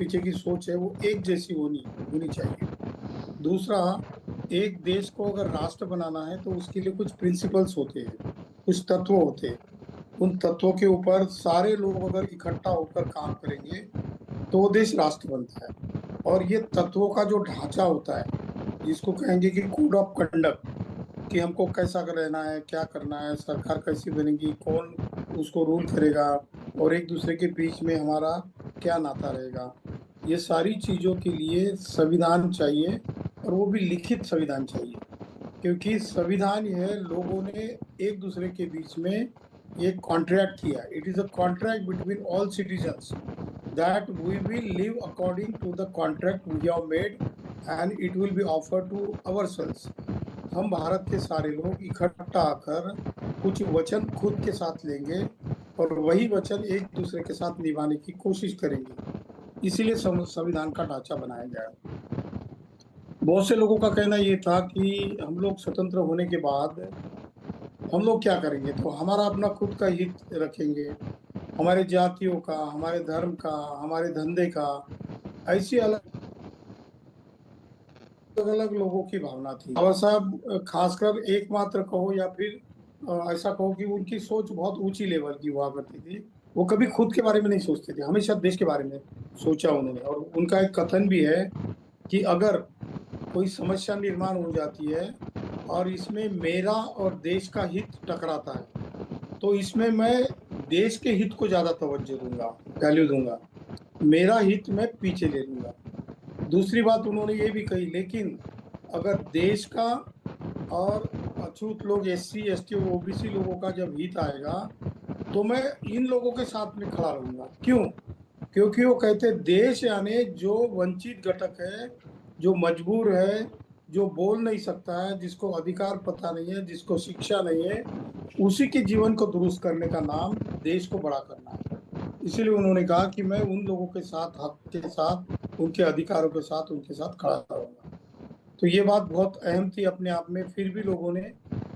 पीछे की सोच है वो एक जैसी होनी होनी चाहिए। दूसरा, एक देश को अगर राष्ट्र बनाना है तो उसके लिए कुछ प्रिंसिपल्स होते हैं, कुछ तत्व होते हैं। उन तत्वों के ऊपर सारे लोग अगर इकट्ठा होकर काम करेंगे तो वो देश राष्ट्र बनता है। और ये तत्वों का जो ढांचा होता है, जिसको कहेंगे कि कोड ऑफ कंडक्ट, कि हमको कैसा कर रहना है, क्या करना है, सरकार कैसी बनेगी, कौन उसको रूल करेगा, और एक दूसरे के बीच में हमारा क्या नाता रहेगा, ये सारी चीजों के लिए संविधान चाहिए। और वो भी लिखित संविधान चाहिए, क्योंकि संविधान यह है, लोगों ने एक दूसरे के बीच में एक कॉन्ट्रैक्ट किया। It is a contract between all citizens that we will live according to the contract we have made and it will be offered to ourselves। हम भारत के सारे लोग इकट्ठा आकर कुछ वचन खुद के साथ लेंगे और वही वचन एक दूसरे के साथ निभाने की कोशिश करेंगे। इसीलिए संविधान का ढांचा बनाया गया। बहुत से लोगों का कहना ये था कि हम लोग स्वतंत्र होने के बाद हम लोग क्या करेंगे, तो हमारा अपना खुद का हित रखेंगे, हमारे जातियों का, हमारे धर्म का, हमारे धंधे का। ऐसी अलग अलग लोगों की भावना थी। बाबा साहब खासकर एकमात्र कहो या फिर ऐसा कहो कि उनकी सोच बहुत ऊंची लेवल की हुआ करती थी। वो कभी खुद के बारे में नहीं सोचते थे, हमेशा देश के बारे में सोचा उन्होंने। और उनका एक कथन भी है कि अगर कोई समस्या निर्माण हो जाती है और इसमें मेरा और देश का हित टकराता है, तो इसमें मैं देश के हित को ज्यादा तवज्जो दूंगा, वैल्यू दूंगा, मेरा हित मैं पीछे ले लूंगा। दूसरी बात उन्होंने ये भी कही, लेकिन अगर देश का और अछूत लोग, SC ST और OBC लोगों का जब हित आएगा तो मैं इन लोगों के साथ में खड़ा रहूंगा। क्यों? क्योंकि वो कहते देश यानी जो वंचित घटक है, जो मजबूर है, जो बोल नहीं सकता है, जिसको अधिकार पता नहीं है, जिसको शिक्षा नहीं है, उसी के जीवन को दुरुस्त करने का नाम देश को बड़ा करना है। इसीलिए उन्होंने कहा कि मैं उन लोगों के साथ, हक के साथ, उनके अधिकारों के साथ उनके साथ खड़ा रहूंगा। तो ये बात बहुत अहम थी अपने आप में। फिर भी लोगों ने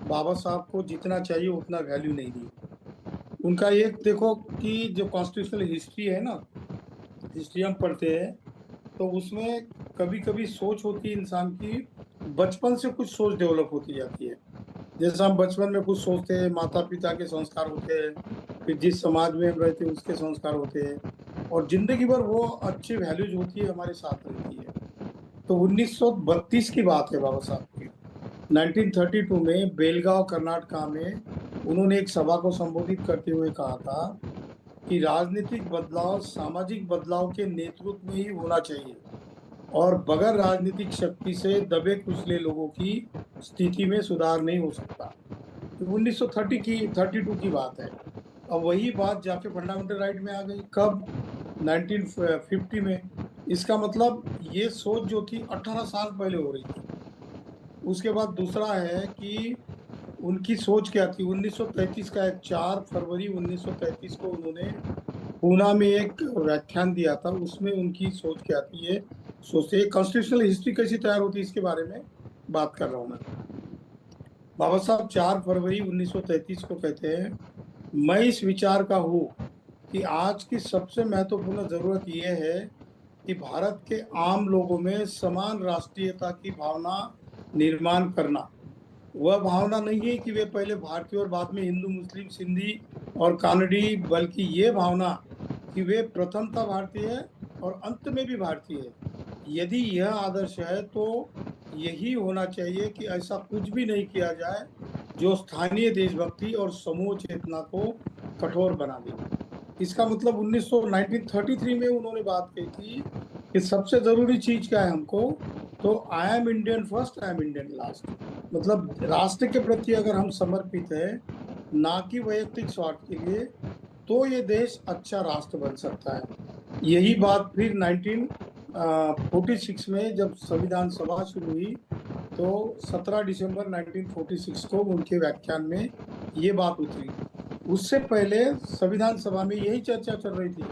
बाबा साहब को जितना चाहिए उतना वैल्यू नहीं दी। उनका एक देखो कि जो कॉन्स्टिट्यूशनल हिस्ट्री है ना, हिस्ट्री हम पढ़ते हैं तो उसमें कभी कभी सोच होती है इंसान की, बचपन से कुछ सोच डेवलप होती जाती है। जैसे हम बचपन में कुछ सोचते हैं, माता पिता के संस्कार होते हैं, फिर जिस समाज में हम रहते हैं उसके संस्कार होते हैं, और जिंदगी भर वो अच्छी वैल्यूज होती है, हमारे साथ रहती है। तो 1932 की बात है बाबा साहब की। 1932 में बेलगांव कर्नाटका में उन्होंने एक सभा को संबोधित करते हुए कहा था कि राजनीतिक बदलाव सामाजिक बदलाव के नेतृत्व में ही होना चाहिए और बगैर राजनीतिक शक्ति से दबे कुचले लोगों की स्थिति में सुधार नहीं हो सकता। तो 1932 की बात है। अब वही बात जाके फंडामेंटल राइट में आ गई। कब? 1950 में। इसका मतलब ये सोच जो थी 18 साल पहले हो रही थी। उसके बाद दूसरा है कि उनकी सोच क्या थी। 1933 का एक 4 फरवरी 1933 को उन्होंने पूना में एक व्याख्यान दिया था। उसमें उनकी सोच क्या थी, ये सोचते कॉन्स्टिट्यूशनल हिस्ट्री कैसी तैयार होती है इसके बारे में बात कर रहा हूं मैं। बाबा साहब 4 फरवरी 1933 को कहते हैं, मैं इस विचार का हूँ कि आज की सबसे महत्वपूर्ण जरूरत यह है कि भारत के आम लोगों में समान राष्ट्रीयता की भावना निर्माण करना। वह भावना नहीं है कि वे पहले भारतीय और बाद में हिंदू, मुस्लिम, सिंधी और कानडी, बल्कि ये भावना कि वे प्रथमतः भारतीय है और अंत में भी भारतीय है। यदि यह आदर्श है तो यही होना चाहिए कि ऐसा कुछ भी नहीं किया जाए जो स्थानीय देशभक्ति और समूह चेतना को कठोर बना दे। इसका मतलब 1933 में उन्होंने बात कही थी कि सबसे जरूरी चीज क्या है हमको, तो I am Indian first, I am Indian last. मतलब राष्ट्र के प्रति अगर हम समर्पित है, ना कि वैयक्तिक स्वार्थ के लिए, तो ये देश अच्छा राष्ट्र बन सकता है। यही बात फिर 1946 में जब संविधान सभा शुरू हुई तो 17 दिसंबर 1946 को उनके व्याख्यान में ये बात उतरी। उससे पहले संविधान सभा में यही चर्चा चल रही थी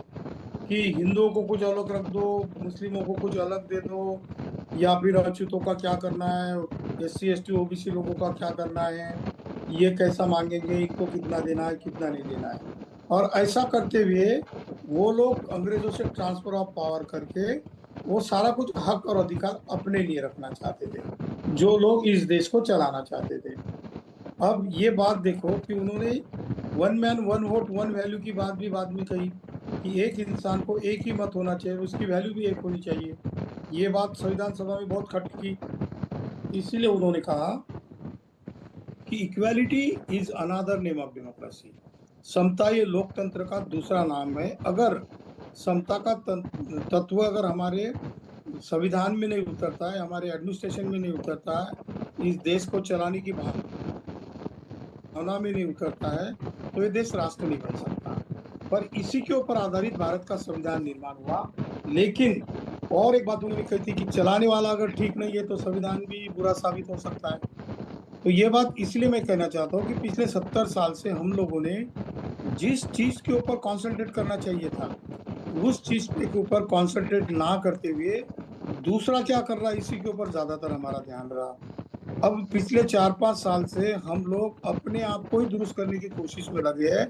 कि हिंदुओं को कुछ अलग रख दो, मुस्लिमों को कुछ अलग दे दो, या फिर अछूतों का क्या करना है, SC ST OBC लोगों का क्या करना है, ये कैसा मांगेंगे, इनको कितना देना है, कितना नहीं देना है। और ऐसा करते हुए वो लोग अंग्रेजों से ट्रांसफर ऑफ पावर करके वो सारा कुछ हक और अधिकार अपने लिए रखना चाहते थे, जो लोग इस देश को चलाना चाहते थे। अब ये बात देखो कि उन्होंने one man one vote one value की बात भी बाद में कही कि एक इंसान को एक ही मत होना चाहिए, उसकी वैल्यू भी एक होनी चाहिए। ये बात संविधान सभा में बहुत खटकी। इसीलिए उन्होंने कहा कि equality is another name of democracy. समता ये लोकतंत्र का दूसरा नाम है। अगर समता का तत्व अगर हमारे संविधान में नहीं उतरता है, हमारे एडमिनिस्ट्रेशन में नहीं उतरता है, इस देश को चलाने की भावना में नहीं उतरता है, तो ये देश राष्ट्र नहीं बन सकता। पर इसी के ऊपर आधारित भारत का संविधान निर्माण हुआ। लेकिन और एक बात उन्होंने कही थी कि चलाने वाला अगर ठीक नहीं है तो संविधान भी बुरा साबित हो सकता है। तो ये बात इसलिए मैं कहना चाहता हूँ कि पिछले 70 साल से हम लोगों ने जिस चीज के ऊपर कॉन्सेंट्रेट करना चाहिए था, उस चीज के ऊपर कॉन्सेंट्रेट ना करते हुए दूसरा क्या कर रहा है, इसी के ऊपर ज्यादातर हमारा ध्यान रहा। अब पिछले 4-5 साल से हम लोग अपने आप को ही दुरुस्त करने की कोशिश में लगे हैं।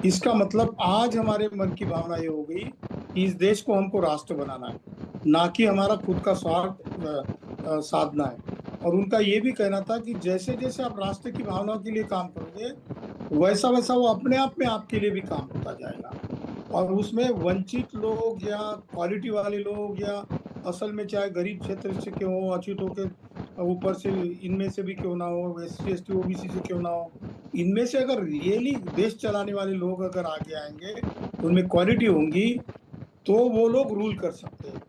इसका मतलब आज हमारे मन की भावना ये हो गई कि इस देश को हमको राष्ट्र बनाना है, ना कि हमारा खुद का स्वार्थ साधना है। और उनका ये भी कहना था कि जैसे जैसे आप राष्ट्र की भावनाओं के लिए काम करोगे, वैसा वैसा वो अपने आप में आपके लिए भी काम होता जाएगा। और उसमें वंचित लोग या क्वालिटी वाले लोग या असल में चाहे गरीब क्षेत्र से क्यों हो, अछूतों के ऊपर से इनमें से भी क्यों ना हो, एससी एसटी ओबीसी से क्यों ना हो, इनमें से अगर रियली देश चलाने वाले लोग अगर आगे आएंगे, उनमें क्वालिटी होंगी, तो वो लोग रूल कर सकते हैं।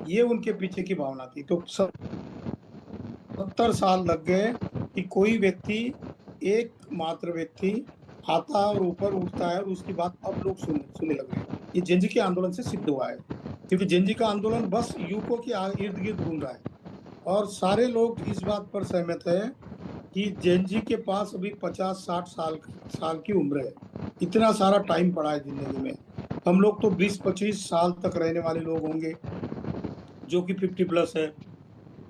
ये उनके पीछे की भावना थी। तो 70 साल लग गए कि कोई व्यक्ति, एक मात्र व्यक्ति आता और ऊपर उठता है और उसकी बात अब लोग सुनने लग रहे हैं। ये जेनजी के आंदोलन से सिद्ध हुआ है, क्योंकि जेनजी का आंदोलन बस युवकों के इर्द गिर्द घूम रहा है और सारे लोग इस बात पर सहमत है कि जेनजी के पास अभी 50-60 साल की उम्र है। इतना सारा टाइम पड़ा है जिंदगी में। हम लोग तो 20-25 साल तक रहने वाले लोग होंगे, जो कि 50+ है।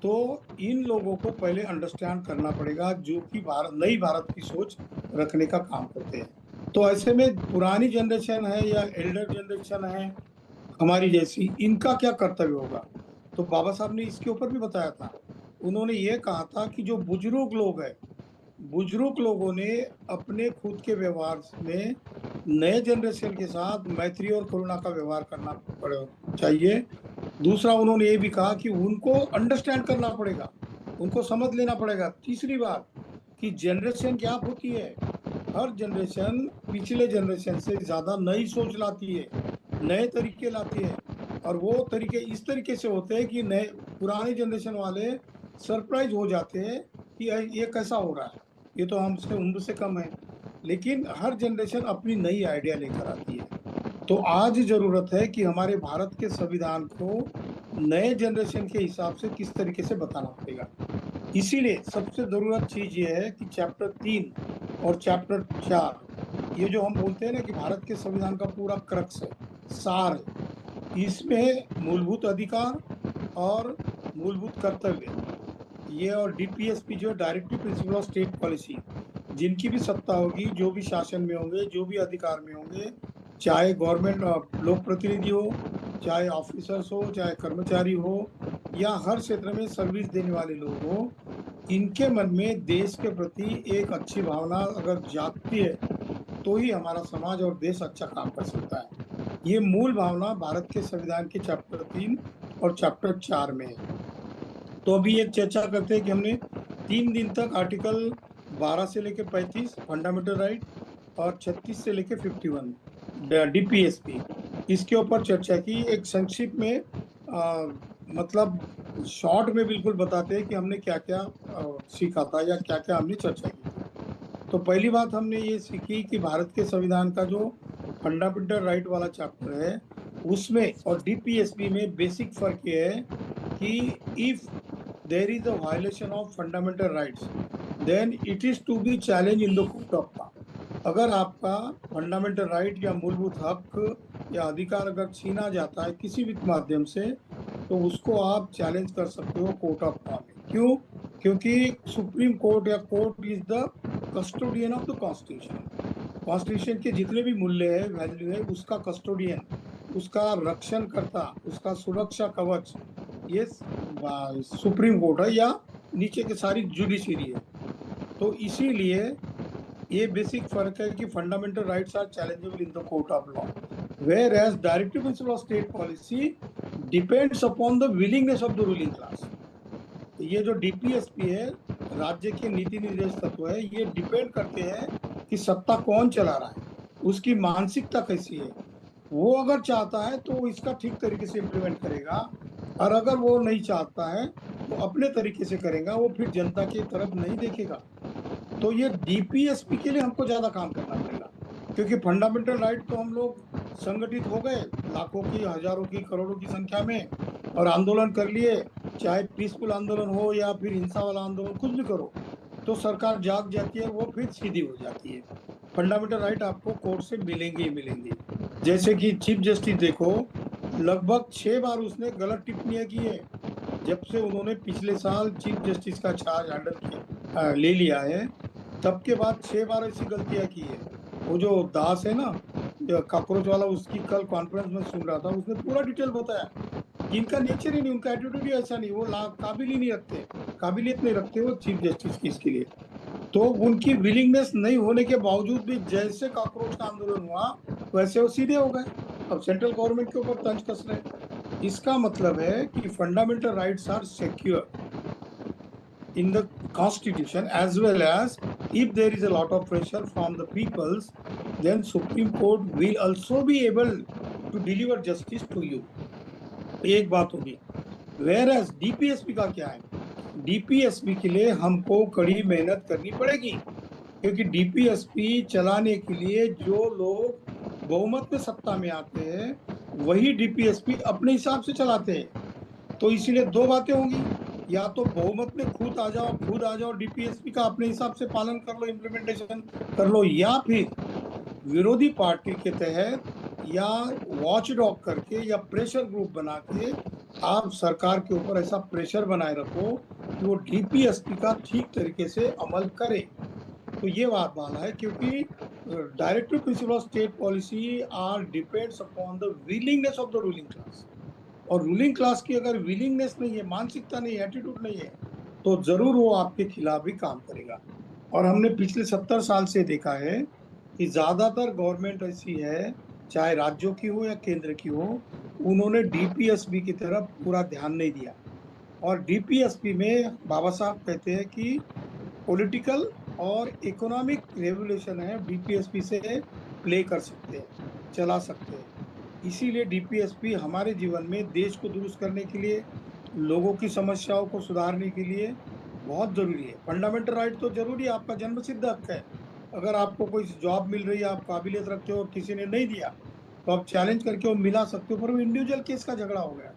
तो इन लोगों को पहले अंडरस्टैंड करना पड़ेगा, जो कि नई भारत की सोच रखने का काम करते हैं। तो ऐसे में पुरानी जनरेशन है या एल्डर जनरेशन है हमारी जैसी, इनका क्या कर्तव्य होगा? तो बाबा साहब ने इसके ऊपर भी बताया था। उन्होंने ये कहा था कि जो बुजुर्ग लोग हैं, बुजुर्ग लोगों ने अपने खुद के व्यवहार में नए जनरेशन के साथ मैत्री और करुणा का व्यवहार करना चाहिए। दूसरा उन्होंने ये भी कहा कि उनको अंडरस्टैंड करना पड़ेगा, उनको समझ लेना पड़ेगा। तीसरी बात कि जनरेशन गैप होती है, हर जनरेशन पिछले जनरेशन से ज्यादा नई सोच लाती है, नए तरीके लाती है। और वो तरीके इस तरीके से होते हैं कि नए पुराने जनरेशन वाले सरप्राइज हो जाते हैं कि ये कैसा हो रहा है, ये तो हमसे उम्र से कम है। लेकिन हर जनरेशन अपनी नई आइडिया लेकर आती है। तो आज जरूरत है कि हमारे भारत के संविधान को नए जनरेशन के हिसाब से किस तरीके से बताना पड़ेगा। इसीलिए सबसे जरूरत चीज ये है कि चैप्टर 3 और चैप्टर 4, ये जो हम बोलते हैं ना कि भारत के संविधान का पूरा क्रक्स है, सार है, इसमें मूलभूत अधिकार और मूलभूत कर्तव्य, ये और डीपीएसपी जो directive principle of state policy, जिनकी भी सत्ता होगी, जो भी शासन में होंगे, जो भी अधिकार में होंगे, चाहे गवर्नमेंट लोक प्रतिनिधि हो, चाहे ऑफिसर्स हो, चाहे कर्मचारी हो, या हर क्षेत्र में सर्विस देने वाले लोग हो, इनके मन में देश के प्रति एक अच्छी भावना अगर जागती है, तो ही हमारा समाज और देश अच्छा काम कर सकता है। ये मूल भावना भारत के संविधान के चैप्टर 3 और चैप्टर 4 में है। तो अभी एक चर्चा करते हैं कि हमने 3 दिन तक आर्टिकल 12 से लेकर 35 फंडामेंटल राइट और 36 से लेकर 51 डीपीएसपी, इसके ऊपर चर्चा की। एक संक्षिप्त में मतलब शॉर्ट में बिल्कुल बताते हैं कि हमने क्या क्या सीखा था या क्या क्या हमने चर्चा की थी। तो पहली बात हमने ये सीखी कि भारत के संविधान का जो फंडामेंटल राइट वाला चैप्टर है, उसमें और डीपीएसपी में बेसिक फर्क ये है कि if there is a violation of fundamental rights, then it is to be challenged in the court of law। अगर आपका फंडामेंटल राइट या मूलभूत हक या अधिकार अगर छीना जाता है किसी भी माध्यम से, तो उसको आप चैलेंज कर सकते हो कोर्ट ऑफ लॉ में। क्यों? क्योंकि सुप्रीम कोर्ट या court is the custodian of the constitution. Constitution के जितने भी मूल्य है, वैल्यू है, उसका कस्टोडियन उसका रक्षण करता, उसका सुरक्षा कवच ये सुप्रीम कोर्ट है या नीचे की सारी जुडिशरी है। तो इसीलिए ये बेसिक फर्क है कि fundamental rights are challengeable in the court of law, whereas directive principle of state policy depends upon the willingness of the ruling class. ये जो डीपीएसपी है, राज्य के नीति निर्देश तत्व है, ये डिपेंड करते हैं कि सत्ता कौन चला रहा है, उसकी मानसिकता कैसी है। वो अगर चाहता है तो इसका ठीक तरीके से इम्प्लीमेंट करेगा, और अगर वो नहीं चाहता है तो अपने तरीके से करेगा, वो फिर जनता की तरफ नहीं देखेगा। तो ये डीपीएसपी के लिए हमको ज़्यादा काम करना पड़ेगा, क्योंकि फंडामेंटल राइट तो हम लोग संगठित हो गए लाखों की, हजारों की, करोड़ों की संख्या में, और आंदोलन कर लिए, चाहे पीसफुल आंदोलन हो या फिर हिंसा वाला आंदोलन, कुछ भी करो तो सरकार जाग जाती है, वो फिर सीधी हो जाती है। फंडामेंटल राइट आपको कोर्ट से मिलेंगे ही मिलेंगे। जैसे कि चीफ जस्टिस देखो, लगभग 6 बार उसने गलत टिप्पणियां की है। जब से उन्होंने पिछले साल चीफ जस्टिस का चार्ज हैंडल ले लिया है, तब के बाद 6 बार ऐसी गलतियां की है। वो जो दास है ना, कॉकरोच वाला, उसकी कल कॉन्फ्रेंस में सुन रहा था, उसने पूरा डिटेल बताया। इनका नेचर ही नहीं, उनका एटीट्यूड ही ऐसा नहीं, वो काबिल ही नहीं रखते, काबिलियत नहीं रखते वो चीफ जस्टिस की इसके लिए। तो उनकी विलिंगनेस नहीं होने के बावजूद भी जैसे कॉकरोच का आंदोलन हुआ वैसे वो सीधे हो गए, अब सेंट्रल गवर्नमेंट के ऊपर तंज कस रहे। इसका मतलब है कि fundamental rights are secure in the constitution, as well as if there is a lot of pressure from the peoples, then Supreme Court will also be able to deliver justice to you। एक बात होगी। Whereas DPSP का क्या है, DPSP के लिए हमको कड़ी मेहनत करनी पड़ेगी, क्योंकि डीपीएसपी चलाने के लिए जो लोग बहुमत में सत्ता में आते हैं वही डीपीएसपी अपने हिसाब से चलाते हैं। तो इसीलिए दो बातें होंगी, या तो बहुमत में खुद आ जाओ डीपीएसपी का अपने हिसाब से पालन कर लो, इम्प्लीमेंटेशन कर लो, या फिर विरोधी पार्टी के तहत या वॉच डॉग करके या प्रेशर ग्रुप बना के आप सरकार के ऊपर ऐसा प्रेशर बनाए रखो कि वो डीपीएसपी का ठीक तरीके से अमल करे। तो ये बात वाला है, क्योंकि directive principle of state policy are depends upon the willingness of the ruling class, और रूलिंग क्लास की अगर विलिंगनेस नहीं है, मानसिकता नहीं है, एटीट्यूड नहीं है, तो जरूर वो आपके खिलाफ भी काम करेगा। और हमने पिछले 70 साल से देखा है कि ज्यादातर गवर्नमेंट ऐसी है, चाहे राज्यों की हो या केंद्र की हो, उन्होंने डीपीएसपी की तरफ पूरा ध्यान नहीं दिया। और डीपीएसपी में बाबा साहब कहते हैं कि पॉलिटिकल और इकोनॉमिक रेगुलेशन है, डीपीएसपी से प्ले कर सकते हैं, चला सकते हैं। इसीलिए डीपीएसपी हमारे जीवन में देश को दुरुस्त करने के लिए, लोगों की समस्याओं को सुधारने के लिए बहुत ज़रूरी है। फंडामेंटल राइट तो जरूरी है, आपका जन्मसिद्ध हक है। अगर आपको कोई जॉब मिल रही है, आप काबिलियत रखते हो और किसी ने नहीं दिया, तो आप चैलेंज करके वो मिला सकते हो, पर वो इंडिविजुअल केस का झगड़ा हो गया।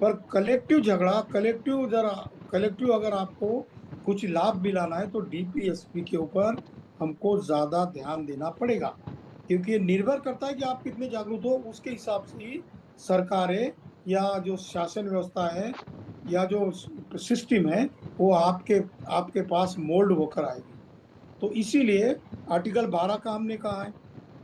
पर कलेक्टिव झगड़ा, कलेक्टिव अगर आपको कुछ लाभ दिलाना है तो डीपीएसपी के ऊपर हमको ज़्यादा ध्यान देना पड़ेगा, क्योंकि ये निर्भर करता है कि आप कितने जागरूक हो। उसके हिसाब से ही सरकारें या जो शासन व्यवस्था है या जो सिस्टम है वो आपके पास मोल्ड होकर आएगी। तो इसीलिए आर्टिकल 12 का हमने कहा है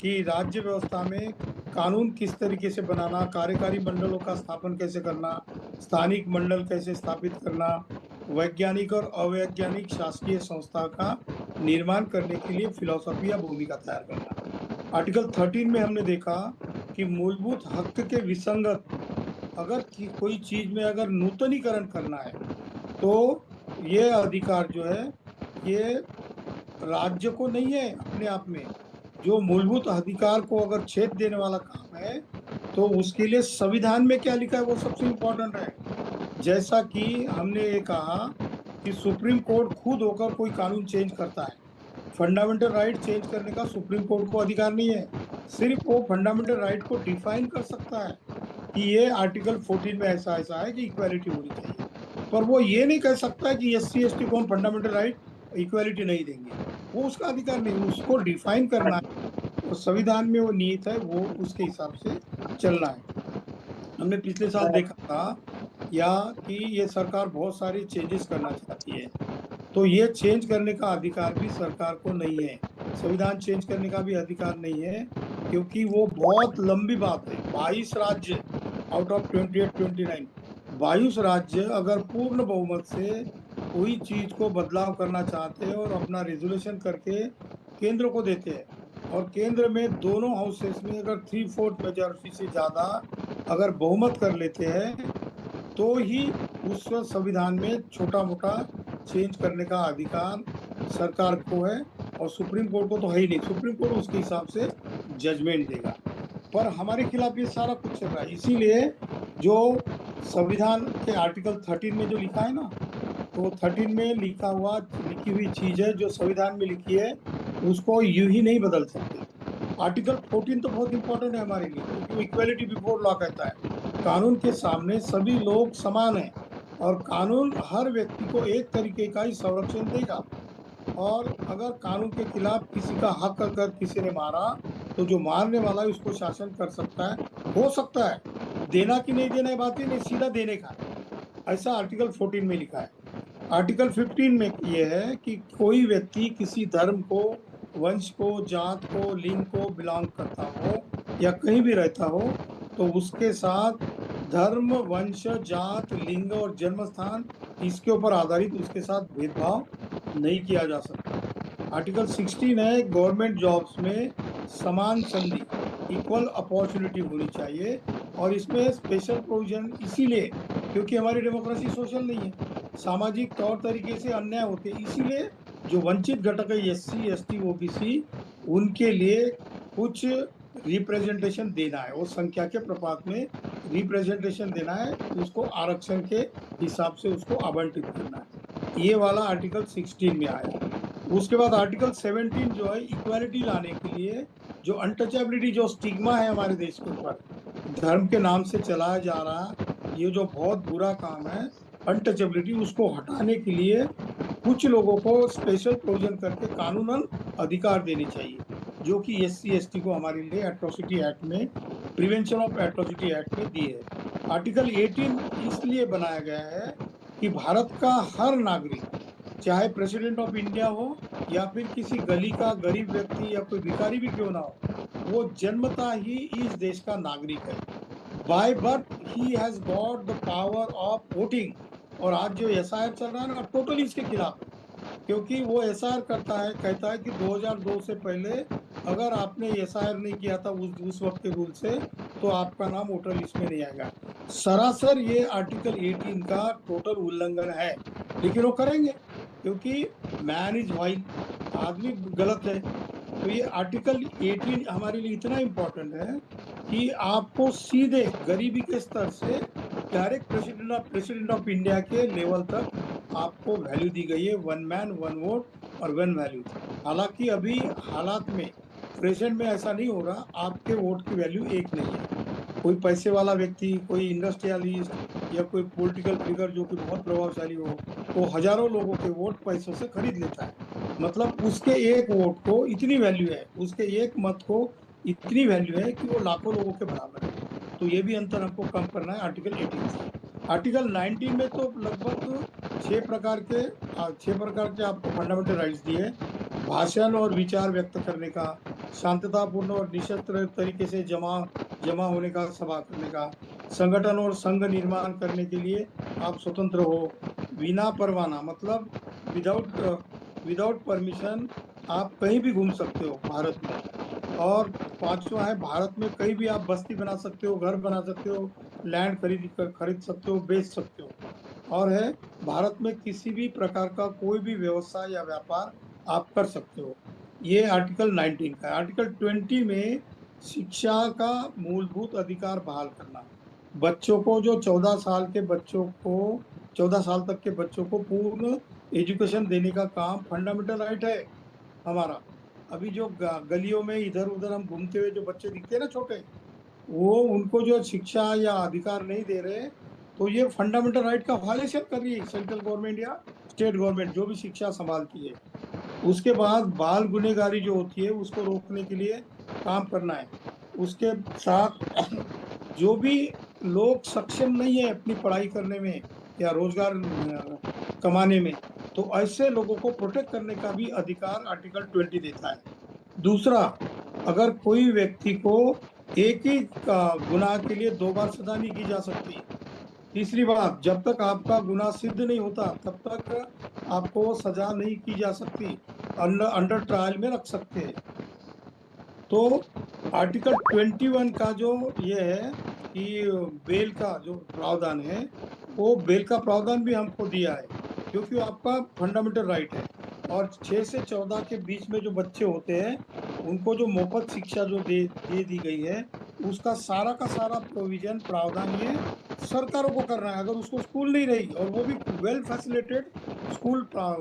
कि राज्य व्यवस्था में कानून किस तरीके से बनाना, कार्यकारी मंडलों का स्थापन कैसे करना, स्थानिक मंडल कैसे स्थापित करना, वैज्ञानिक और अवैज्ञानिक शासकीय संस्था का निर्माण करने के लिए फिलॉसफी या भूमिका तैयार करना। आर्टिकल 13 में हमने देखा कि मूलभूत हक के विसंगत अगर कोई चीज में अगर नूतनीकरण करना है तो ये अधिकार जो है ये राज्य को नहीं है अपने आप में। जो मूलभूत अधिकार को अगर छेद देने वाला काम है तो उसके लिए संविधान में क्या लिखा है वो सबसे इम्पोर्टेंट है। जैसा कि हमने ये कहा कि सुप्रीम कोर्ट खुद होकर कोई कानून चेंज करता है, फंडामेंटल राइट चेंज करने का सुप्रीम कोर्ट को अधिकार नहीं है। सिर्फ वो फंडामेंटल राइट को डिफाइन कर सकता है कि ये आर्टिकल 14 में ऐसा ऐसा है कि इक्वालिटी होनी चाहिए, पर वो ये नहीं कह सकता है कि SC ST को हम फंडामेंटल राइट इक्वालिटी नहीं देंगे, वो उसका अधिकार नहीं, उसको डिफाइन करना है। तो संविधान में वो निहित है, वो उसके हिसाब से चलना है। हमने पिछले साल देखा था या कि ये सरकार बहुत सारी चेंजेस करना चाहती है, तो ये चेंज करने का अधिकार भी सरकार को नहीं है, संविधान चेंज करने का भी अधिकार नहीं है, क्योंकि वो बहुत लंबी बात है। 22 राज्य आउट ऑफ 28 29 22 राज्य अगर पूर्ण बहुमत से कोई चीज को बदलाव करना चाहते हैं और अपना रेजोल्यूशन करके केंद्र को देते हैं, और केंद्र में दोनों हाउसेस में अगर 3/4 मेजॉरिटी से ज्यादा अगर बहुमत कर लेते हैं, तो ही उस संविधान में छोटा मोटा चेंज करने का अधिकार सरकार को है, और सुप्रीम कोर्ट को तो है ही नहीं। सुप्रीम कोर्ट उसके हिसाब से जजमेंट देगा। पर हमारे खिलाफ ये सारा कुछ चल रहा है। इसीलिए जो संविधान के आर्टिकल 13 में जो लिखा है ना, तो 13 में लिखी हुई चीज है, जो संविधान में लिखी है उसको यूं ही नहीं बदल सकते। आर्टिकल 14 तो बहुत इंपॉर्टेंट है हमारे लिए, क्योंकि इक्वेलिटी बिफोर लॉ कहता है कानून के सामने सभी लोग समान हैं, और कानून हर व्यक्ति को एक तरीके का ही संरक्षण देगा। और अगर कानून के खिलाफ किसी का हक अगर किसी ने मारा, तो जो मारने वाला है उसको शासन कर सकता है, हो सकता है देना कि नहीं देना बात ही नहीं, सीधा देने का। ऐसा आर्टिकल 14 में लिखा है। आर्टिकल 15 में ये है कि कोई व्यक्ति किसी धर्म को, वंश को, जात को, लिंग को बिलोंग करता हो या कहीं भी रहता हो, तो उसके साथ धर्म, वंश, जात, लिंग और जन्म स्थान इसके ऊपर आधारित उसके साथ भेदभाव नहीं किया जा सकता। आर्टिकल 16 है गवर्नमेंट जॉब्स में समान संधि, इक्वल अपॉर्चुनिटी होनी चाहिए, और इसमें स्पेशल प्रोविजन इसीलिए क्योंकि हमारी डेमोक्रेसी सोशल नहीं है, सामाजिक तौर तरीके से अन्याय होते, इसीलिए जो वंचित घटक है SC, ST, OBC उनके लिए कुछ रिप्रेजेंटेशन देना है, वो संख्या के प्रपात में रिप्रेजेंटेशन देना है, उसको आरक्षण के हिसाब से उसको आवंटित करना है। ये वाला आर्टिकल 16 में आया। उसके बाद आर्टिकल 17 जो है इक्वालिटी लाने के लिए, जो अनटचेबिलिटी, जो स्टिग्मा है हमारे देश के ऊपर धर्म के नाम से चलाया जा रहा, ये जो बहुत बुरा काम है अनटचेबिलिटी, उसको हटाने के लिए कुछ लोगों को स्पेशल प्रोविजन करके कानूनन अधिकार देने चाहिए, जो कि SC, ST को हमारे लिए एट्रोसिटी एक्ट में, प्रिवेंशन ऑफ एट्रोसिटी एक्ट में दी है। आर्टिकल 18 इसलिए बनाया गया है कि भारत का हर नागरिक, चाहे प्रेसिडेंट ऑफ इंडिया हो या फिर किसी गली का गरीब व्यक्ति या कोई भिखारी भी क्यों ना हो, वो जन्मता ही इस देश का नागरिक है। By birth he has got the power of voting. और आज जो SIR चल रहा है ना, टोटली इसके खिलाफ है, क्योंकि वो SIR करता है, कहता है कि 2002 से पहले अगर आपने SIR नहीं किया था उस वक्त के रूल से, तो आपका नाम वोटर लिस्ट में नहीं आएगा। सरासर ये आर्टिकल 18 का टोटल उल्लंघन है, लेकिन वो करेंगे क्योंकि मैन इज वाइल्ड, आदमी गलत है। तो ये आर्टिकल 18 हमारे लिए इतना इम्पोर्टेंट है कि आपको सीधे गरीबी के स्तर से डायरेक्ट प्रेसिडेंट ऑफ इंडिया के लेवल तक आपको वैल्यू दी गई है, 1 मैन 1 वोट और 1 वैल्यू। हालांकि अभी हालात में प्रेजेंट में ऐसा नहीं हो रहा, आपके वोट की वैल्यू एक नहीं है। कोई पैसे वाला व्यक्ति, कोई इंडस्ट्रियलिस्ट या कोई पॉलिटिकल फिगर जो कि बहुत प्रभावशाली हो, वो हजारों लोगों के वोट पैसों से खरीद लेता है। मतलब उसके एक वोट को इतनी वैल्यू है, उसके एक मत को इतनी वैल्यू है कि वो लाखों लोगों के बराबर है। तो ये भी अंतर हमको कम करना है आर्टिकल 18 से। आर्टिकल 19 में तो लगभग 6 प्रकार के आपको फंडामेंटल राइट्स दिए, भाषण और विचार व्यक्त करने का, शांततापूर्ण और निशस्त्र तरीके से जमा होने का, सभा करने का, संगठन और संघ निर्माण करने के लिए आप स्वतंत्र हो, बिना परवाना मतलब विदाउट परमिशन आप कहीं भी घूम सकते हो भारत में। और 5वां है, भारत में कहीं भी आप बस्ती बना सकते हो, घर बना सकते हो, लैंड खरीद सकते हो, बेच सकते हो। और है, भारत में किसी भी प्रकार का कोई भी व्यवसाय या व्यापार आप कर सकते हो। ये आर्टिकल 19 का है। आर्टिकल 20 में शिक्षा का मूलभूत अधिकार बहाल करना, बच्चों को, जो 14 साल तक के बच्चों को पूर्ण एजुकेशन देने का काम फंडामेंटल राइट है हमारा। अभी जो गलियों में इधर उधर हम घूमते हुए जो बच्चे दिखते हैं ना छोटे, वो उनको जो शिक्षा या अधिकार नहीं दे रहे, तो ये फंडामेंटल राइट का वायलेशन कर रही है सेंट्रल गवर्नमेंट या स्टेट गवर्नमेंट जो भी शिक्षा संभालती है। उसके बाद बाल गुनहगारी जो होती है उसको रोकने के लिए काम करना है। उसके साथ जो भी लोग सक्षम नहीं है अपनी पढ़ाई करने में या रोजगार कमाने में, तो ऐसे लोगों को प्रोटेक्ट करने का भी अधिकार आर्टिकल 20 देता है। दूसरा, अगर कोई व्यक्ति को एक ही गुनाह के लिए 2 बार सजा नहीं की जा सकती। तीसरी बात, जब तक आपका गुनाह सिद्ध नहीं होता तब तक आपको सजा नहीं की जा सकती, अंडर ट्रायल में रख सकते हैं। तो आर्टिकल 21 का जो ये है कि बेल का जो प्रावधान है, वो बेल का प्रावधान भी हमको दिया है क्योंकि वो आपका फंडामेंटल राइट है। और 6 से 14 के बीच में जो बच्चे होते हैं उनको जो मुफ्त शिक्षा जो दे दी गई है, उसका सारा प्रोविजन प्रावधान ये सरकारों को करना है। अगर उसको स्कूल नहीं रही और वो भी वेल फैसिलिटेटेड स्कूल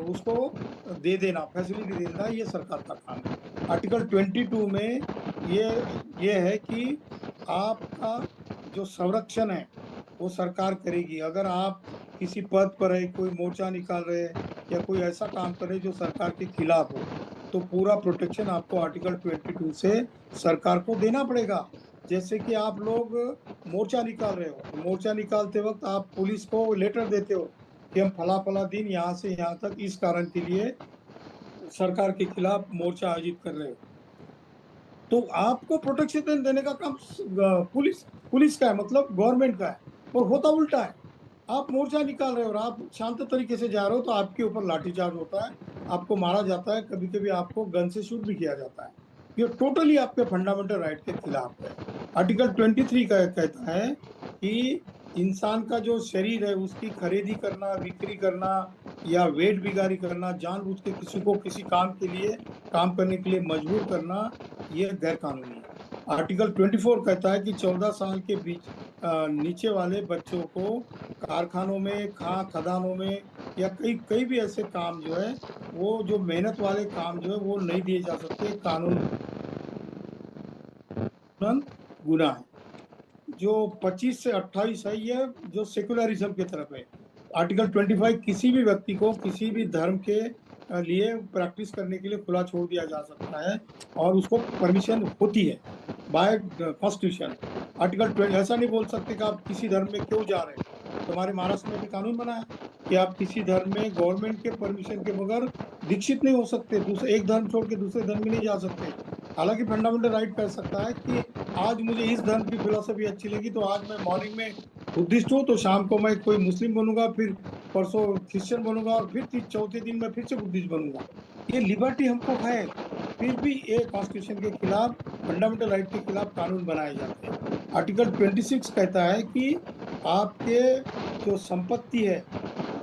उसको दे देना, फैसिलिटी दे देना, ये सरकार का काम है। आर्टिकल 22 में ये है कि आपका जो संरक्षण है वो सरकार करेगी। अगर आप किसी पद पर है, कोई मोर्चा निकाल रहे हैं या कोई ऐसा काम कर रहे जो सरकार के खिलाफ हो, तो पूरा प्रोटेक्शन आपको आर्टिकल 22 से सरकार को देना पड़ेगा। जैसे कि आप लोग मोर्चा निकाल रहे हो, तो मोर्चा निकालते वक्त आप पुलिस को लेटर देते हो कि हम फला दिन यहाँ से यहाँ तक इस कारण के लिए सरकार के खिलाफ मोर्चा आयोजित कर रहे हो, तो आपको प्रोटेक्शन देने का काम पुलिस का है, मतलब गवर्नमेंट का है। और होता उल्टा है, आप मोर्चा निकाल रहे हो और आप शांत तरीके से जा रहे हो तो आपके ऊपर लाठीचार्ज होता है, आपको मारा जाता है, कभी कभी आपको गन से शूट भी किया जाता है। ये टोटली आपके फंडामेंटल राइट के खिलाफ है। आर्टिकल 23 का कहता है कि इंसान का जो शरीर है उसकी खरीदी करना, बिक्री करना या वेट बिगाड़ी करना, जानबूझ के किसी को किसी काम के लिए काम करने के लिए मजबूर करना, ये गैर कानूनी है। आर्टिकल 24 कहता है कि 14 साल के बीच नीचे वाले बच्चों को कारखानों में, खदानों में या कई भी ऐसे काम जो है, वो जो मेहनत वाले काम जो है वो नहीं दिए जा सकते, कानून गुनाह है। जो 25 से 28 है, ये जो सेकुलरिज्म की तरफ है। आर्टिकल 25 किसी भी व्यक्ति को किसी भी धर्म के लिए प्रैक्टिस करने के लिए खुला छोड़ दिया जा सकता है और उसको परमिशन होती है बाय कॉन्स्टिट्यूशन। आर्टिकल 20 ऐसा नहीं बोल सकते कि आप किसी धर्म में क्यों जा रहे हैं। हमारे महाराष्ट्र में भी कानून बना है कि आप किसी धर्म में गवर्नमेंट के परमिशन के बगैर दीक्षित नहीं हो सकते, दूसरे एक धर्म छोड़ के दूसरे धर्म में नहीं जा सकते। हालांकि फंडामेंटल राइट कर सकता है कि आज मुझे इस धर्म की फिलोसफी अच्छी लगी तो आज मैं मॉर्निंग में बुद्धिस्ट हूँ तो शाम को मैं कोई मुस्लिम बनूंगा, फिर परसों क्रिश्चियन बनूंगा और फिर चौथे दिन मैं फिर से बुद्धिस्ट बनूंगा। ये लिबर्टी हमको है, फिर भी ये कॉन्स्टिट्यूशन के खिलाफ, फंडामेंटल राइट के खिलाफ कानून बनाए जाते हैं। आर्टिकल 26 कहता है कि आपके जो संपत्ति है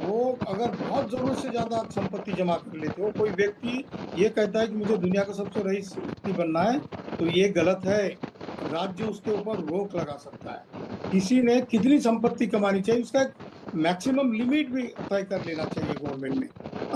वो अगर बहुत जरूरत से ज्यादा आप संपत्ति जमा कर लेते हो, कोई व्यक्ति ये कहता है कि मुझे दुनिया का सबसे रईस व्यक्ति बनना है, तो ये गलत है। राज्य उसके ऊपर रोक लगा सकता है। किसी ने कितनी संपत्ति कमानी चाहिए उसका एक मैक्सिमम लिमिट भी तय कर लेना चाहिए गवर्नमेंट ने।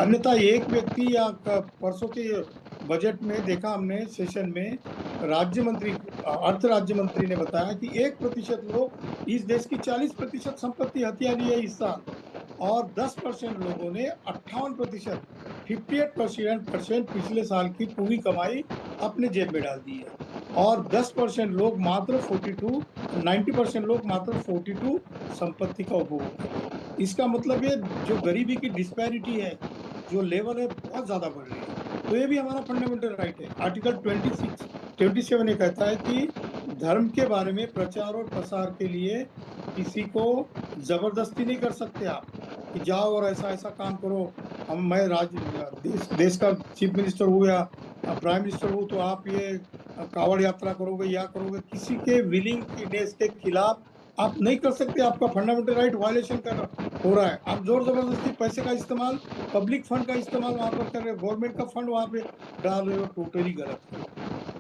अन्यथा एक व्यक्ति या परसों के बजट में देखा हमने सेशन में, राज्य मंत्री, अर्थ राज्य मंत्री ने बताया कि 1% लोग इस देश की 40% संपत्ति हथिया ली है इस साल, और 10% लोगों ने 58%, 58% पिछले साल की पूरी कमाई अपने जेब में डाल दी है। और 10% लोग मात्र 90% लोग मात्र 42 संपत्ति का उपभोग करते हैं। इसका मतलब ये जो गरीबी की डिस्पैरिटी है, जो लेवल है, बहुत ज्यादा बढ़ रही है। तो ये भी हमारा फंडामेंटल राइट है। आर्टिकल 27 ये कहता है कि धर्म के बारे में प्रचार और प्रसार के लिए किसी को जबरदस्ती नहीं कर सकते आप कि जाओ और ऐसा ऐसा काम करो। मैं देश का चीफ मिनिस्टर हूँ या प्राइम मिनिस्टर हूँ तो आप ये कावड़ यात्रा करोगे या करोगे, किसी के विलिंगनेस के खिलाफ आप नहीं कर सकते। आपका फंडामेंटल राइट वायलेशन हो रहा है। आप जोर जबरदस्ती पैसे का इस्तेमाल, पब्लिक फंड का इस्तेमाल वहां पर कर रहे हो, गवर्नमेंट का फंड वहां पे डाल रहे हो, टोटली गलत है।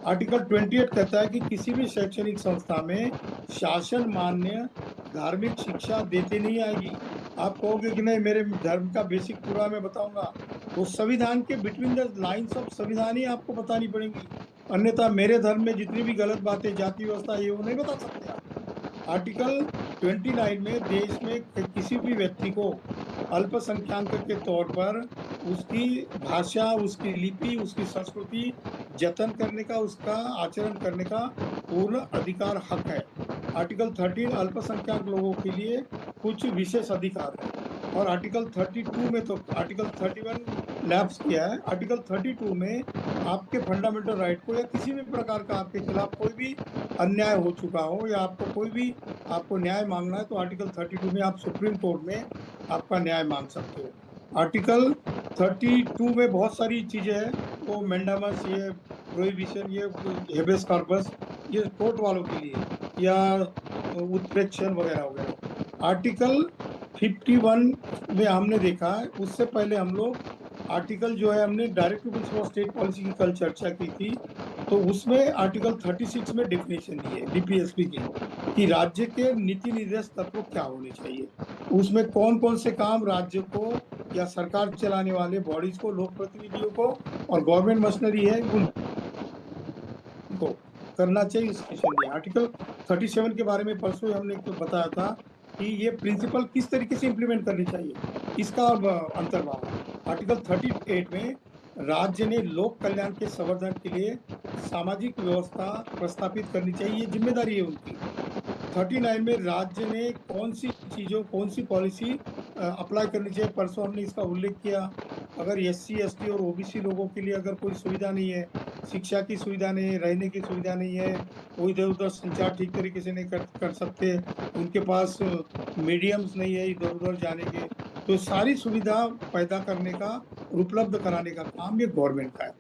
आर्टिकल 28 कहता है कि किसी भी शैक्षणिक संस्था में शासन मान्य धार्मिक शिक्षा देते नहीं आएगी। आप कहोगे कि नहीं मेरे धर्म का बेसिक पूरा मैं बताऊंगा, तो संविधान के बिटवीन द लाइन्स ऑफ संविधान ही आपको बतानी पड़ेगी, अन्यथा मेरे धर्म में जितनी भी गलत बातें, जाति व्यवस्था, ये वो नहीं बता सकते आप। आर्टिकल 29 में देश में किसी भी व्यक्ति को अल्पसंख्यक के तौर पर उसकी भाषा, उसकी लिपि, उसकी संस्कृति जतन करने का, उसका आचरण करने का पूर्ण अधिकार, हक है। आर्टिकल 13 अल्पसंख्यक लोगों के लिए कुछ विशेष अधिकार है। और आर्टिकल 32 में तो आर्टिकल 31 लैप्स किया है। आर्टिकल 32 में आपके फंडामेंटल राइट को या किसी भी प्रकार का आपके खिलाफ कोई भी अन्याय हो चुका हो या आपको कोई भी आपको न्याय मांगना है तो आर्टिकल 32 में आप सुप्रीम कोर्ट में आपका न्याय मांग सकते हो। आर्टिकल 32 में बहुत सारी चीजें हैं, वो मेंडामस, ये प्रोहिबिशन, ये हेबेस कॉर्पस, ये कोर्ट वालों के लिए, या उत्प्रेक्षण वगैरह वगैरह। आर्टिकल 51 में हमने देखा है, उससे पहले हम लोग आर्टिकल जो है हमने directive principle of state policy की कल चर्चा की थी, तो उसमें आर्टिकल 36 में डेफिनेशन दी है डीपीएसपी की कि राज्य के नीति निर्देश तत्व क्या होने चाहिए, उसमें कौन कौन से काम राज्य को या सरकार चलाने वाले बॉडीज को, लोक प्रतिनिधियों को और गवर्नमेंट मशीनरी है उनको करना चाहिए, स्पेशल दिया। आर्टिकल 37 के बारे में परसों हमने बताया था कि ये प्रिंसिपल किस तरीके से इंप्लीमेंट करनी चाहिए, इसका अंतर्भाव है। आर्टिकल 38 में राज्य ने लोक कल्याण के संवर्धन के लिए सामाजिक व्यवस्था प्रस्थापित करनी चाहिए, ये जिम्मेदारी है उनकी। 39 में राज्य ने कौन सी चीजों, कौन सी पॉलिसी अप्लाई करनी चाहिए, परसों हमने इसका उल्लेख किया। अगर एससी एसटी और ओबीसी लोगों के लिए अगर कोई सुविधा नहीं है, शिक्षा की सुविधा नहीं है, रहने की सुविधा नहीं है, वो इधर उधर संचार ठीक तरीके से नहीं कर सकते, उनके पास मीडियम्स नहीं है इधर उधर जाने के, तो सारी सुविधा पैदा करने का और उपलब्ध कराने का काम ये गवर्नमेंट का है।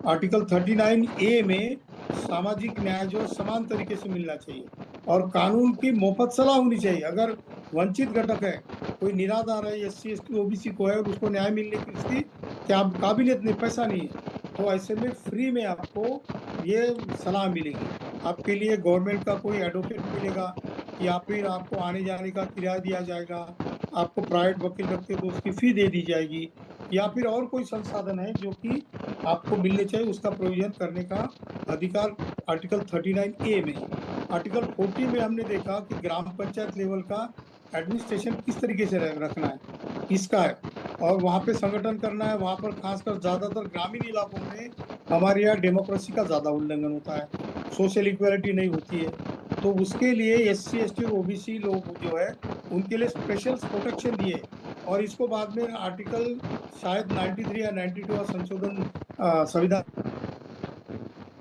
आर्टिकल 39A में सामाजिक न्याय जो समान तरीके से मिलना चाहिए और कानून की मुफ्त सलाह होनी चाहिए। अगर वंचित घटक है, कोई निराधार है, एससी एसटी ओबीसी को है और उसको न्याय मिलने की उसकी क्या काबिलियत नहीं, पैसा नहीं है, तो ऐसे में फ्री में आपको ये सलाह मिलेगी। आपके लिए गवर्नमेंट का कोई एडवोकेट मिलेगा या फिर आपको आने जाने का किराया दिया जाएगा, आपको प्राइवेट वकील रखते तो उसकी फी दे दी जाएगी, या फिर और कोई संसाधन है जो कि आपको मिलने चाहिए, उसका प्रोविजन करने का अधिकार आर्टिकल 39A में। आर्टिकल 40 में हमने देखा कि ग्राम पंचायत लेवल का एडमिनिस्ट्रेशन किस तरीके से रखना है, इसका है, और वहाँ पे संगठन करना है। वहाँ पर खासकर ज्यादातर ग्रामीण इलाकों में हमारे यहाँ डेमोक्रेसी का ज्यादा उल्लंघन होता है, सोशल इक्वालिटी नहीं होती है, तो उसके लिए एससी एसटी और ओबीसी लोग जो है उनके लिए स्पेशल प्रोटेक्शन दिए, और इसको बाद में आर्टिकल शायद 93 या 92 संशोधन, संविधान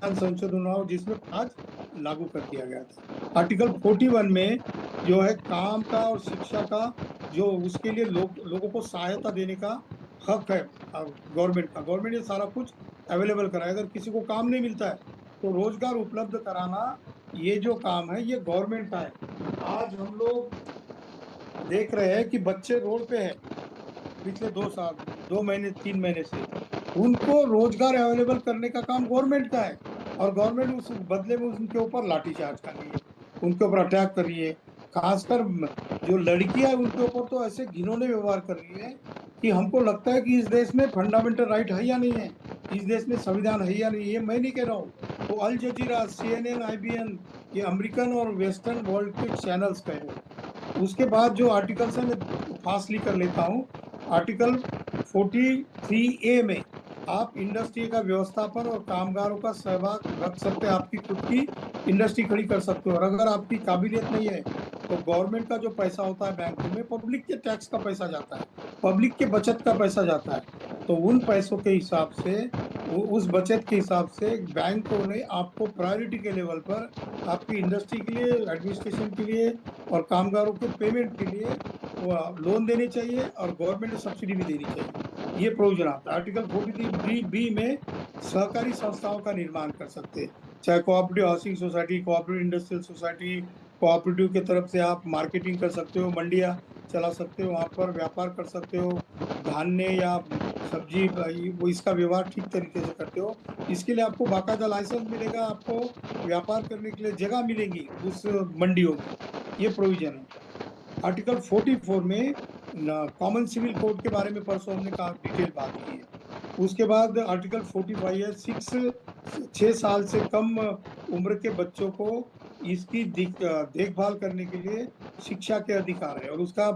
संशोधन हुआ जिसमें आज लागू कर दिया गया था। आर्टिकल 41 में जो है काम का और शिक्षा का, जो उसके लिए लोगों को सहायता देने का हक है गवर्नमेंट का। गवर्नमेंट ये सारा कुछ अवेलेबल कराए, अगर किसी को काम नहीं मिलता है तो रोजगार उपलब्ध कराना, ये जो काम है ये गवर्नमेंट का है। आज हम लोग देख रहे हैं कि बच्चे रोड पे हैं पिछले 2 साल, 2 महीने 3 महीने से, उनको रोजगार अवेलेबल करने का काम गवर्नमेंट का है, और गवर्नमेंट उस बदले में उनके ऊपर लाठीचार्ज कर रही है, उनके ऊपर अटैक कर रही है। खासकर जो लड़कियां हैं उनके ऊपर तो ऐसे घिनौने व्यवहार कर रही है कि हमको लगता है कि इस देश में फंडामेंटल राइट है या नहीं है, इस देश में संविधान है या नहीं। ये मैं नहीं कह रहा हूँ, तो अल जजीरा, CNN, IBN, ये अमेरिकन और वेस्टर्न वर्ल्ड के चैनल्स कह रहे हैं। उसके बाद जो आर्टिकल्स है मैं फास्टली कर लेता हूँ। आर्टिकल 43A में आप इंडस्ट्री का व्यवस्थापन और कामगारों का सहभाग रख सकते हैं, आपकी खुद की इंडस्ट्री खड़ी कर सकते हो, और अगर आपकी काबिलियत नहीं है तो गवर्नमेंट का जो पैसा होता है बैंकों में, पब्लिक के टैक्स का पैसा जाता है, पब्लिक के बचत का पैसा जाता है, तो उन पैसों के हिसाब से, उस बचत के हिसाब से बैंकों ने आपको प्रायोरिटी के लेवल पर आपकी इंडस्ट्री के लिए, एडमिनिस्ट्रेशन के लिए और कामगारों के पेमेंट के लिए लोन देने चाहिए, और गवर्नमेंट ने सब्सिडी भी देनी चाहिए, ये प्रोविजन आता है। आर्टिकल 43B में सहकारी संस्थाओं का निर्माण कर सकते हैं, चाहे cooperative housing society, cooperative industrial society, cooperative की तरफ से आप मार्केटिंग कर सकते हो, मंडियां चला सकते हो, वहाँ पर व्यापार कर सकते हो, धान्य या सब्जी वो इसका व्यवहार ठीक तरीके से करते हो, इसके लिए आपको बाकायदा लाइसेंस मिलेगा, आपको व्यापार करने के लिए जगह मिलेगी उस मंडियों में, ये प्रोविजन है। आर्टिकल 44 में कॉमन सिविल कोड के बारे में परसों हमने कहा, डिटेल बात की है। उसके बाद आर्टिकल 45 है, 6 साल से कम उम्र के बच्चों को इसकी देखभाल करने के लिए शिक्षा के अधिकार है, और उसका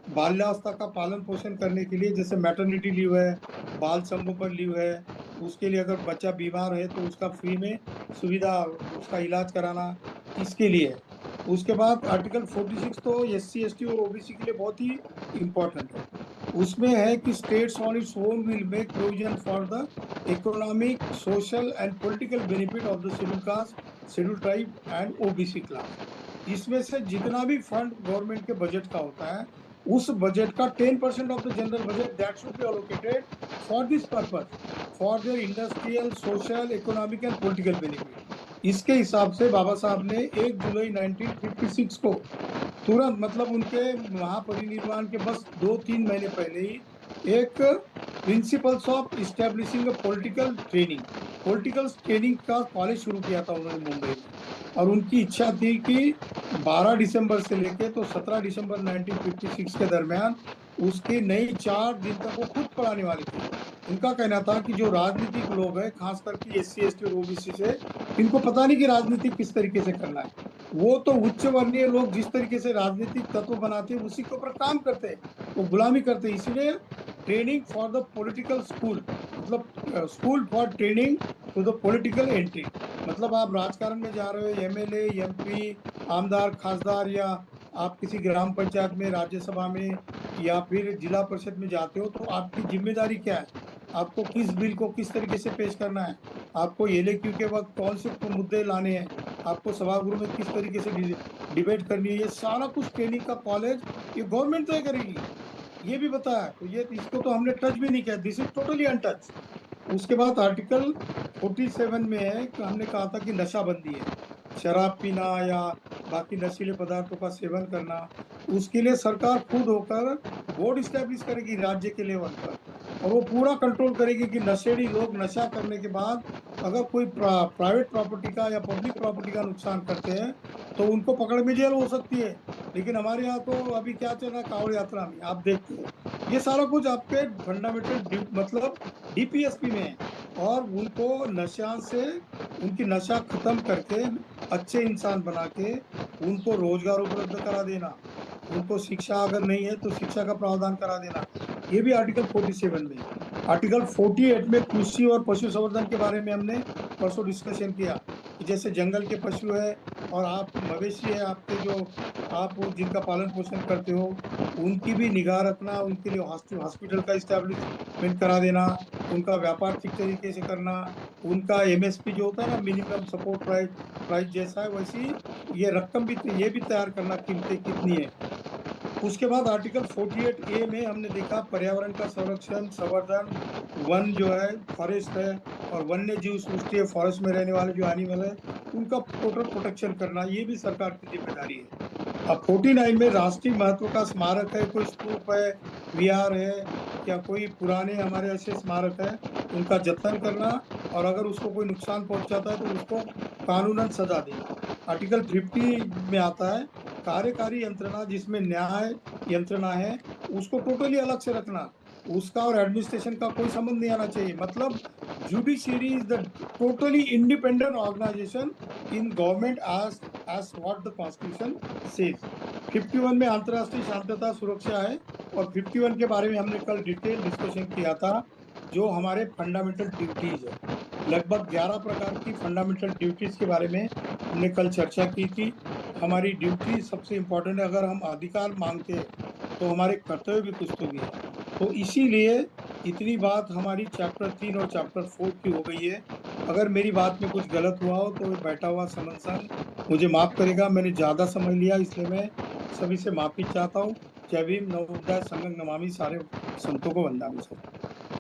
बाल्यावस्था का पालन पोषण करने के लिए, जैसे मैटरनिटी लीव है, बाल संगोपन लीव है, उसके लिए अगर बच्चा बीमार है तो उसका फ्री में सुविधा, उसका इलाज कराना, इसके लिए है। उसके बाद आर्टिकल 46 तो SC ST और OBC के लिए बहुत ही इम्पोर्टेंट है। उसमें है कि states on its own will make provision for the economic, social and political benefit of the schedule caste, schedule tribe and OBC class. इसमें से जितना भी फंड गवर्नमेंट के बजट का होता है, उस बजट का 10% of the general budget that should be allocated for this purpose, for their industrial, social, economic and political benefit. इसके हिसाब से बाबा साहब ने 1 जुलाई 1956 को तुरंत, मतलब उनके महापरिनिर्वाण के बस 2-3 महीने पहले ही, एक principles of establishing political training का कॉलेज शुरू किया था उन्होंने मुंबई में। और उनकी इच्छा थी कि 12 दिसंबर से लेके तो 17 दिसंबर 1956 के दरमियान उसके नई 4 दिन तक वो खुद पढ़ाने वाले थे। उनका कहना था कि जो राजनीतिक लोग हैं, खास करके SC ST और ओबीसी से, इनको पता नहीं कि राजनीति किस तरीके से करना है। वो तो उच्च वर्णीय लोग जिस तरीके से राजनीतिक तत्व बनाते हैं उसी के ऊपर काम करते हैं, वो गुलामी करते हैं। इसलिए training for the political school, मतलब school for training to the political entry, मतलब आप राजकारण में जा रहे हो, MLA, MP, आमदार, खासदार, या आप किसी ग्राम पंचायत में, राज्यसभा में, या फिर जिला परिषद में जाते हो, तो आपकी जिम्मेदारी क्या है, आपको किस बिल को किस तरीके से पेश करना है, आपको LAQ के वक्त कौन से मुद्दे लाने हैं, आपको सभागृह में किस तरीके से डिबेट करनी है, ये सारा कुछ ट्रेनिंग का कॉलेज ये गवर्नमेंट तय करेगी, ये भी बताया। तो ये इसको तो हमने टच भी नहीं किया, दिस इज टोटली अनटच। उसके बाद आर्टिकल 47 में है कि हमने कहा था कि नशाबंदी है, शराब पीना या बाकी नशीले पदार्थों का सेवन करना, उसके लिए सरकार खुद होकर बोर्ड स्टैब्लिश करेगी राज्य के लेवल पर, और वो पूरा कंट्रोल करेगी कि नशेड़ी लोग नशा करने के बाद अगर कोई प्राइवेट प्रॉपर्टी का या पब्लिक प्रॉपर्टी का नुकसान करते हैं तो उनको पकड़ में जेल हो सकती है। लेकिन हमारे यहाँ तो अभी क्या चल रहा है, कांवड़ यात्रा में आप देखते हो, ये सारा कुछ आपके फंडामेंटल मतलब DPSP में है। और उनको नशा से, उनकी नशा खत्म करके अच्छे इंसान बना के उनको रोजगार उपलब्ध करा देना, उनको शिक्षा अगर नहीं है तो शिक्षा का प्रावधान करा देना, ये भी आर्टिकल 47 में। आर्टिकल 48 में कृषि और पशु संवर्धन के बारे में हमने परसों डिस्कशन किया कि जैसे जंगल के पशु है और आप मवेशी है आपके, जो आप जिनका पालन पोषण करते हो, उनकी भी निगाह रखना, उनके लिए हॉस्पिटल का इस्टेब्लिशमेंट करा देना, उनका व्यापार ठीक तरीके से करना, उनका MSP जो होता है ना, मिनिमम सपोर्ट प्राइस जैसा है, वैसी ये रकम भी, ये भी तैयार करना, कीमतें कितनी है। उसके बाद आर्टिकल 48A में हमने देखा पर्यावरण का संरक्षण, संवर्धन, वन जो है, फॉरेस्ट है, और वन्य जीव सृष्टि है, फॉरेस्ट में रहने वाले जो एनिमल है उनका टोटल प्रोटेक्शन करना, ये भी सरकार की जिम्मेदारी है। अब 49 में राष्ट्रीय महत्व का स्मारक है, कोई स्तूप है, विहार है, या कोई पुराने हमारे ऐसे स्मारक है, उनका जतन करना, और अगर उसको कोई नुकसान पहुंचाता है तो उसको कानूनन सजा देना। आर्टिकल 50 में आता है कार्यकारी यंत्रणा, जिसमें न्याय यंत्रणा है उसको टोटली अलग से रखना, उसका और एडमिनिस्ट्रेशन का कोई संबंध नहीं आना चाहिए। मतलब judiciary is the totally independent organization in government as what the constitution says। 51 में अंतर्राष्ट्रीय शांतता सुरक्षा है, और 51 के बारे में हमने कल डिटेल डिस्कशन किया था, जो हमारे फंडामेंटल ड्यूटीज है। लगभग 11 प्रकार की फंडामेंटल ड्यूटीज के बारे में हमने कल चर्चा की थी। हमारी ड्यूटी सबसे इम्पोर्टेंट है, अगर हम अधिकार मांगते हैं तो हमारे कर्तव्य भी कुछ तो भी है। तो इसीलिए इतनी बात हमारी चैप्टर 3 और चैप्टर 4 की हो गई है। अगर मेरी बात में कुछ गलत हुआ हो तो बैठा हुआ समन संघ मुझे माफ़ करेगा, मैंने ज़्यादा समझ लिया, इसलिए मैं सभी से माफ़ी चाहता हूँ। जय भीम, नमो बुद्धाय, संघं नमामि, सारे संतों को वंदना सर।